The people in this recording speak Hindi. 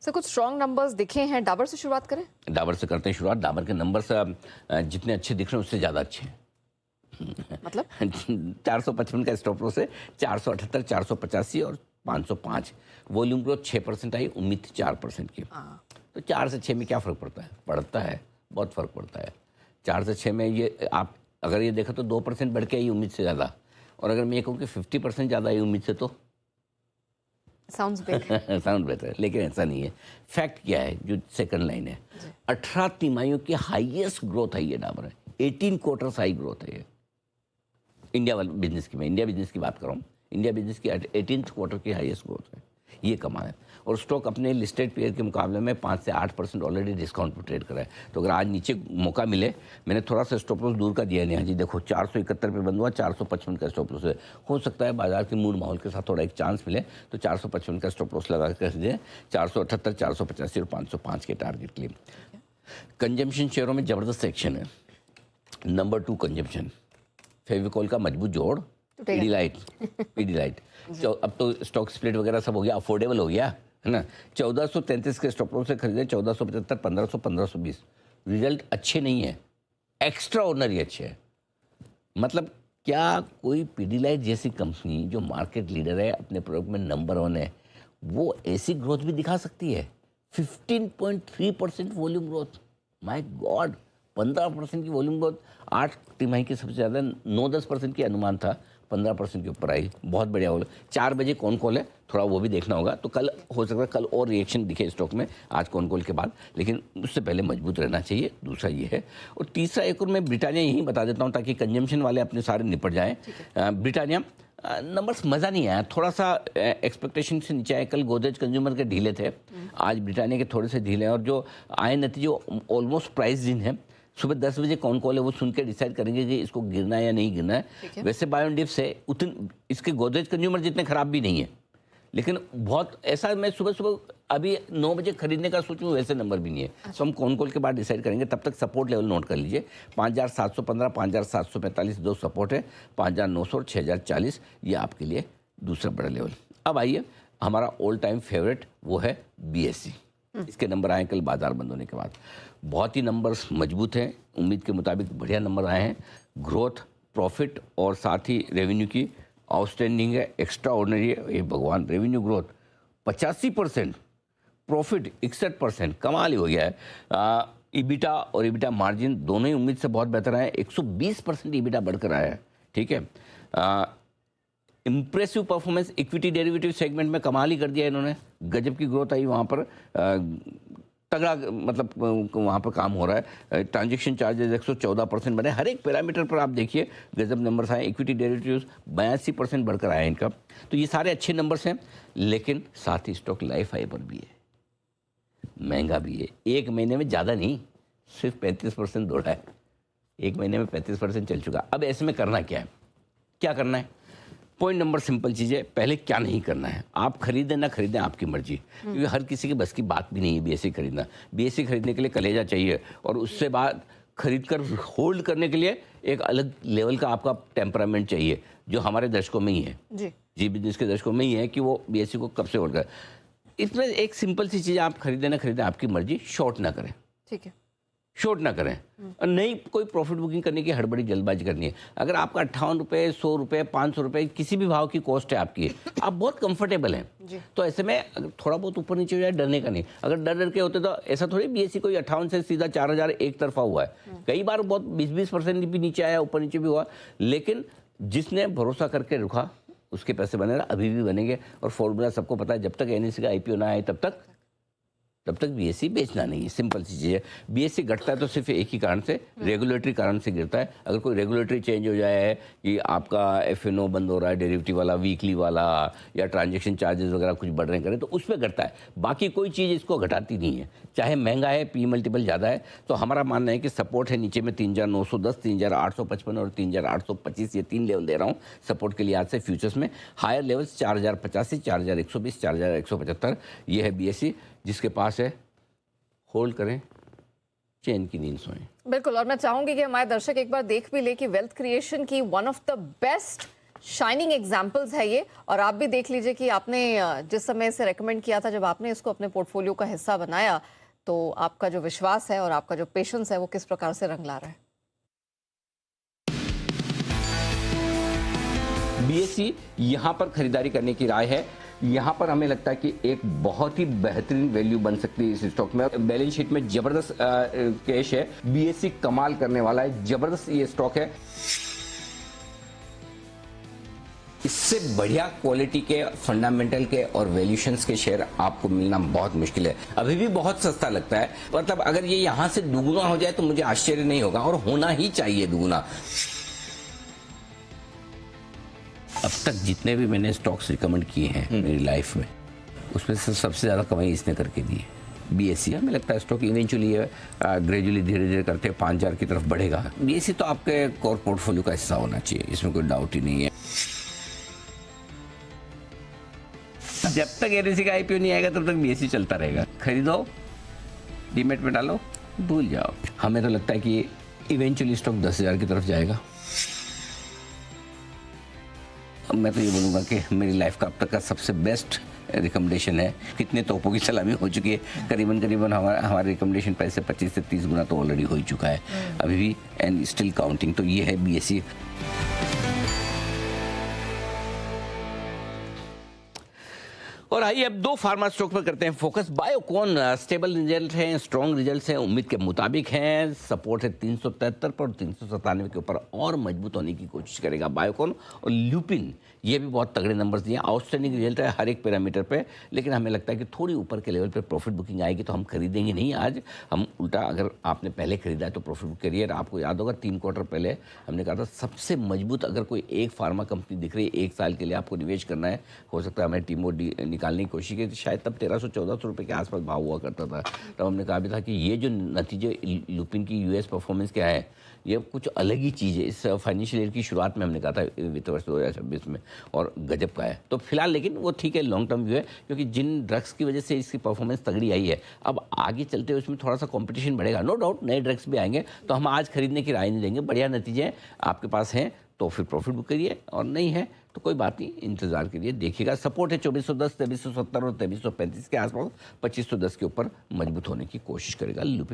सर कुछ स्ट्रॉन्ग नंबर्स दिखे हैं, डाबर से शुरुआत करें? डाबर से करते हैं शुरुआत। डाबर के नंबर से जितने अच्छे दिख रहे हैं उससे ज़्यादा अच्छे हैं। मतलब 455 का स्टॉप लॉस है, 478, 485 और 505। वॉल्यूम ग्रोथ 6% आई, उम्मीद थी 4% की। तो 4 से 6 में क्या फ़र्क पड़ता है? पड़ता है, बहुत फ़र्क पड़ता है। 4 से 6 में ये आप अगर ये देखो तो 2% बढ़ के आई उम्मीद से ज़्यादा, और अगर मैं ये कहूँ कि 50% ज़्यादा आई उम्मीद से तो साउंड्स बिग। साउंड बेहतर, लेकिन ऐसा नहीं है। फैक्ट क्या है जो सेकंड लाइन है, 18 तिमाहियों की हाईएस्ट ग्रोथ है ये डाबर है, 18 क्वार्टर्स हाई ग्रोथ है ये इंडिया वाले बिजनेस की। मैं इंडिया बिजनेस की बात कर रहा हूँ। इंडिया बिजनेस की 18th क्वार्टर की हाईएस्ट ग्रोथ है, ये कमाल है। और स्टॉक अपने लिस्टेड पेयर के मुकाबले में 5 से 8% ऑलरेडी डिस्काउंट पर ट्रेड करा है। तो अगर आज नीचे मौका मिले, मैंने थोड़ा सा स्टॉप लॉस दूर का दिया है यहाँ जी, देखो 471 पे बंद हुआ, 455 का स्टॉप लॉस है। हो सकता है बाजार के मूड माहौल के साथ थोड़ा एक चांस मिले तो 455 का स्टॉप लॉस लगा कर दें, 478, 485 और 505 के टारगेट के लिए। कंजम्पशन शेयरों में ज़बरदस्त एक्शन है। नंबर 2 कंजम्पशन, फेविकॉल का मजबूत जोड़, पीडीलाइट। अब तो स्टॉक स्प्लिट वगैरह सब हो गया, अफोर्डेबल हो गया है ना। 1433 के स्टॉप लॉस से खरीदे, 1475, 1500, 1520। रिजल्ट अच्छे नहीं है, एक्स्ट्रा ऑर्डिनरी अच्छे है। मतलब क्या कोई पीडीलाइट जैसी कंपनी जो मार्केट लीडर है, अपने प्रोडक्ट में नंबर 1 है, वो ऐसी ग्रोथ भी दिखा सकती है? 15.3% वॉल्यूम ग्रोथ, माय गॉड। 15% की वॉल्यूम ग्रोथ, 8 तिमाही की सबसे ज़्यादा, 9-10% की अनुमान था, 15% के ऊपर आई, बहुत बढ़िया होगा। 4 बजे कौन कॉल है, थोड़ा वो भी देखना होगा। तो कल हो सकता है कल और रिएक्शन दिखे स्टॉक में, आज कौन कॉल के बाद, लेकिन उससे पहले मजबूत रहना चाहिए। दूसरा ये है, और तीसरा एक और मैं ब्रिटानिया यही बता देता हूँ ताकि कंजम्पशन वाले अपने सारे निपट जाएँ। ब्रिटानिया नंबर्स मज़ा नहीं आया, थोड़ा सा एक्सपेक्टेशन से नीचे आए। कल गोदरेज कंज्यूमर के ढीले थे, आज ब्रिटानिया के थोड़े से ढीले हैं, और जो आए नतीजे ऑलमोस्ट प्राइस दिन है। सुबह 10 बजे कौन कॉल है वो सुन के डिसाइड करेंगे कि इसको गिरना है या नहीं गिरना है। वैसे बायोडिप्स है, उतने इसके गोदरेज कंज्यूमर जितने खराब भी नहीं है, लेकिन बहुत ऐसा मैं सुबह सुबह अभी 9 बजे खरीदने का सोचूं वैसे नंबर भी नहीं है। तो हम कौन कॉल के बाद डिसाइड करेंगे। तब तक सपोर्ट लेवल नोट कर लीजिए, 5715, 5745 2 सपोर्ट है, 5900 और 6040 ये आपके लिए दूसरा बड़ा लेवल। अब आइए हमारा ऑल टाइम फेवरेट, वो है बीएससी। इसके नंबर आए कल बाजार बंद होने के बाद, बहुत ही नंबर्स मजबूत हैं, उम्मीद के मुताबिक बढ़िया नंबर आए हैं। ग्रोथ, प्रॉफिट और साथ ही रेवेन्यू की आउटस्टैंडिंग है, एक्स्ट्रा ऑर्डिनरी है। ये भगवान, रेवेन्यू ग्रोथ 85%, प्रॉफिट 61%, कमाल ही हो गया है। ईबिटा और ईबिटा मार्जिन दोनों ही उम्मीद से बहुत बेहतर आए, 120% ईबिटा बढ़कर आया है। ठीक है, impressive performance equity derivative segment में कमाल ही कर दिया इन्होंने, गजब की ग्रोथ आई वहाँ पर। तगड़ा मतलब वहाँ पर काम हो रहा है। ट्रांजैक्शन चार्जेस 114% बने, हर एक पैरामीटर पर आप देखिए गजब नंबर्स आए। इक्विटी डेरिवेटिव्स 82% बढ़कर आया इनका। तो ये सारे अच्छे नंबर्स हैं, लेकिन साथ ही स्टॉक लाइफ फाइबर भी है, महंगा भी है। एक महीने में ज़्यादा नहीं, सिर्फ 35% दौड़ा है, एक महीने में 35% चल चुका। अब ऐसे में करना क्या है, क्या करना है? पॉइंट नंबर सिंपल चीज़ है, पहले क्या नहीं करना है। आप खरीदें ना खरीदें आपकी मर्जी, क्योंकि हर किसी के बस की बात भी नहीं है बीएससी खरीदना। बीएससी खरीदने के लिए कलेजा चाहिए, और उससे बाद खरीद कर होल्ड करने के लिए एक अलग लेवल का आपका टेम्परामेंट चाहिए, जो हमारे दर्शकों में ही है, जी बिजनेस के दर्शकों में ही है, कि वो बीएससी को कब से होल्ड करें। इसमें एक सिंपल सी चीज़, आप खरीदें ना खरीदें आपकी मर्जी, शॉर्ट ना करें। ठीक है, शॉर्ट ना करें, और नहीं कोई प्रॉफिट बुकिंग करने की हड़बड़ी जल्दबाजी करनी है। अगर आपका 58 रुपये, 100 रुपये, 500 रुपये, किसी भी भाव की कॉस्ट है आपकी, आप बहुत कंफर्टेबल हैं, तो ऐसे में अगर थोड़ा बहुत ऊपर नीचे हो जाए डरने का नहीं। अगर डर के होते तो ऐसा थोड़ी बीएससी कोई 58 से सीधा 4000 एक तरफा हुआ है। कई बार बहुत 20% भी नीचे आया, ऊपर नीचे भी हुआ, लेकिन जिसने भरोसा करके रुका उसके पैसे बने रहा, अभी भी बनेंगे। और फॉर्मूला सबको पता है, जब तक एनएससी का आईपीओ ना आए तब तक बीएससी बेचना नहीं है, सिंपल सी चीज़ है। बीएससी घटता है तो सिर्फ एक ही कारण से, रेगुलेटरी कारण से गिरता है। अगर कोई रेगुलेटरी चेंज हो जाए कि आपका एफएनओ बंद हो रहा है, डेरिवेटिव वाला, वीकली वाला, या ट्रांजैक्शन चार्जेस वगैरह कुछ बढ़ रहे करें, तो उसमें घटता है। बाकी कोई चीज़ इसको घटाती नहीं है, चाहे महंगा है, पी मल्टीपल ज़्यादा है। तो हमारा मानना है कि सपोर्ट है नीचे में 3910, 3855 और 3825, ये 3 लेवल दे रहा हूँ सपोर्ट के लिए आज से फ्यूचर्स में। हायर लेवल्स 4085, 4120, 4175, ये है बीएससी, जिसके पास है होल्ड करें, चैन की नींद सोएं। बिल्कुल, और मैं चाहूंगी कि हमारे दर्शक एक बार देख भी ले कि वेल्थ क्रिएशन की one of the best shining examples है ये, और आप भी देख लीजिए कि आपने जिस समय से रेकमेंड किया था, जब आपने इसको अपने पोर्टफोलियो का हिस्सा बनाया, तो आपका जो विश्वास है और आपका जो पेशेंस है वो किस प्रकार से रंग ला रहा है। बीएसई यहाँ पर खरीदारी करने की राय है। यहाँ पर हमें लगता है कि एक बहुत ही बेहतरीन वैल्यू बन सकती है इस स्टॉक में। बैलेंस शीट में जबरदस्त कैश है, बीएसई कमाल करने वाला है, जबरदस्त ये स्टॉक है। इससे बढ़िया क्वालिटी के, फंडामेंटल के और वैल्यूएशंस के शेयर आपको मिलना बहुत मुश्किल है। अभी भी बहुत सस्ता लगता है, मतलब अगर ये यहां से दुगुना हो जाए तो मुझे आश्चर्य नहीं होगा, और होना ही चाहिए दुगुना। अब तक जितने भी मैंने स्टॉक्स रिकमेंड किए हैं मेरी लाइफ में, उसमें से सबसे ज़्यादा कमाई इसने करके दी है। बीएसई हमें लगता है स्टॉक इवेंचुअली ग्रेजुअली धीरे धीरे करते 5,000 की तरफ बढ़ेगा। बीएसई तो आपके कोर पोर्टफोलियो का हिस्सा होना चाहिए, इसमें कोई डाउट ही नहीं है। जब तक एनएसई का आईपीओ नहीं आएगा तब तक बीएसई चलता रहेगा। खरीदो, डीमेट में डालो, भूल जाओ। हमें तो लगता है कि इवेंचुअली स्टॉक 10,000 की तरफ जाएगा। अब मैं तो ये बोलूँगा कि मेरी लाइफ का अब तक का सबसे बेस्ट रिकमेंडेशन है। कितने तोपों की सलामी हो चुकी है, करीबन हमारे रिकमेंडेशन पैसे 25 से 30 गुना तो ऑलरेडी हो ही चुका है अभी भी, एंड स्टिल काउंटिंग। तो ये है बीएसई। और आइए अब दो फार्मा स्टॉक पर करते हैं फोकस। बायोकॉन स्टेबल रिजल्ट हैं, स्ट्रॉन्ग रिजल्ट्स हैं, उम्मीद के मुताबिक हैं। सपोर्ट है 373 पर, 397 के ऊपर और मजबूत होने की कोशिश करेगा बायोकॉन। और ल्यूपिन, ये भी बहुत तगड़े नंबर्स दिए, आउटस्टैंडिंग रिजल्ट है हर एक पैरामीटर पे, लेकिन हमें लगता है कि थोड़ी ऊपर के लेवल पे प्रॉफिट बुकिंग आएगी तो हम खरीदेंगे नहीं आज। हम उल्टा, अगर आपने पहले खरीदा है तो प्रॉफिट बुक करिए। आपको याद होगा 3 क्वार्टर पहले हमने कहा था सबसे मजबूत अगर कोई एक फार्मा कंपनी दिख रही है 1 साल के लिए आपको निवेश करना है, हो सकता है हमें टीमो निकालने की कोशिश की। शायद तब 1300-1400 रुपये के आसपास भाव हुआ करता था। तब हमने कहा भी था कि ये जो नतीजे ल्यूपिन की यूएस परफॉर्मेंस क्या है, ये कुछ अलग ही चीज़ है। इस फाइनेंशियल ईयर की शुरुआत में हमने कहा था वित्त वर्ष 2026 में, और गजब का है। तो फिलहाल लेकिन वो ठीक है, लॉन्ग टर्म व्यू है, क्योंकि जिन ड्रग्स की वजह से इसकी परफॉर्मेंस तगड़ी आई है, अब आगे चलते हुए उसमें थोड़ा सा कंपटीशन बढ़ेगा, नो डाउट नए ड्रग्स भी आएंगे। तो हम आज खरीदने की राय नहीं देंगे। बढ़िया नतीजे आपके पास हैं तो फिर प्रॉफिट बुक करिए, और नहीं है तो कोई बात नहीं, इंतजार करिए, देखिएगा। सपोर्ट है 2410, 2370 और 2335 के आसपास, 2510 के ऊपर मजबूत होने की कोशिश करेगा ल्यूपिन।